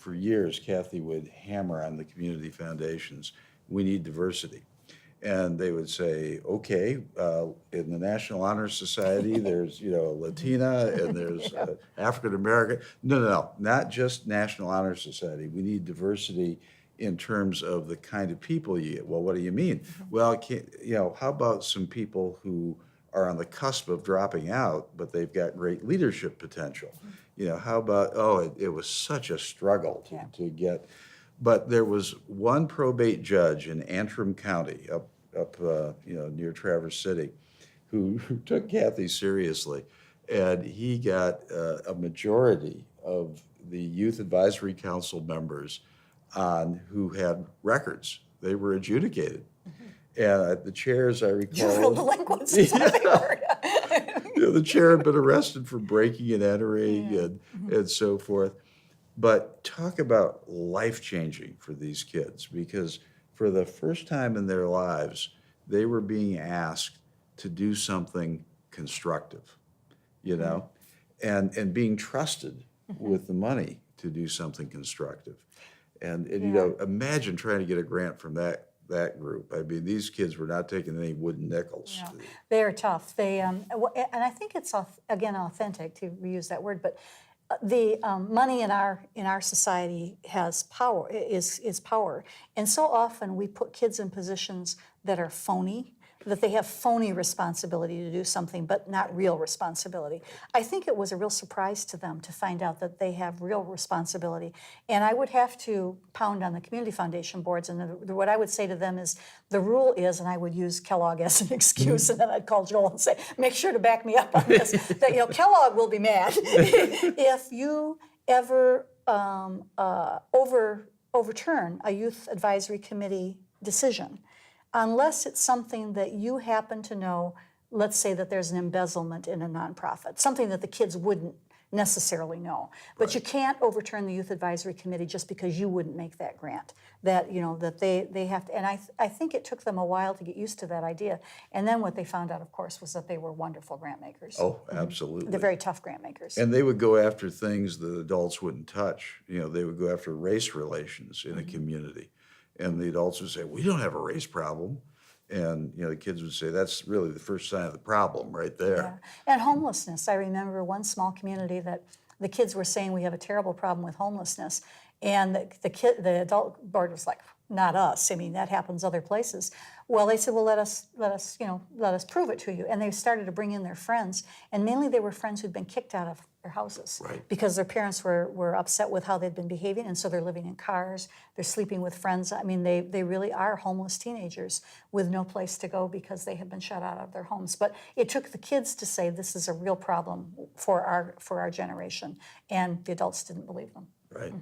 for years, Kathy would hammer on the community foundations, we need diversity. And they would say, okay, in the National Honor Society, there's, Latina and there's African American. No, not just National Honor Society. We need diversity in terms of the kind of people you get. Well, what do you mean? Well, how about some people who are on the cusp of dropping out, but they've got great leadership potential? How about, it was such a struggle to get. But there was one probate judge in Antrim County, up near Traverse City, who took Kathy seriously, and he got a majority of the Youth Advisory Council members on who had records. They were adjudicated. And the chairs, I recall... Juvenile delinquents. The chair had been arrested for breaking and entering and so forth. But talk about life-changing for these kids, because for the first time in their lives, they were being asked to do something constructive, and being trusted with the money to do something constructive. And imagine trying to get a grant from that group. I mean, these kids were not taking any wooden nickels. Yeah. They are tough. They and I think it's again authentic to reuse that word, but the money in our society has power. Is power, and so often we put kids in positions that are phony, that they have phony responsibility to do something, but not real responsibility. I think it was a real surprise to them to find out that they have real responsibility. And I would have to pound on the community foundation boards, and what I would say to them is, the rule is, and I would use Kellogg as an excuse, and then I'd call Joel and say, make sure to back me up on this, that Kellogg will be mad if you ever overturn a youth advisory committee decision, unless it's something that you happen to know. Let's say that there's an embezzlement in a nonprofit, something that the kids wouldn't necessarily know. But you can't overturn the Youth Advisory Committee just because you wouldn't make that grant. That that they have to, and I think it took them a while to get used to that idea. And then what they found out, of course, was that they were wonderful grant makers. Oh, absolutely. They're very tough grant makers. And they would go after things that adults wouldn't touch. They would go after race relations in a community. And the adults would say, we don't have a race problem. And the kids would say, that's really the first sign of the problem right there. Yeah. And homelessness. I remember one small community that the kids were saying, we have a terrible problem with homelessness. And the adult board was like, not us. I mean, that happens other places. Well, they said, well, let us prove it to you. And they started to bring in their friends. And mainly they were friends who'd been kicked out of their houses because their parents were upset with how they'd been behaving, and so they're living in cars, they're sleeping with friends. I mean, they really are homeless teenagers with no place to go because they have been shut out of their homes. But it took the kids to say this is a real problem for our generation, and the adults didn't believe them. Right.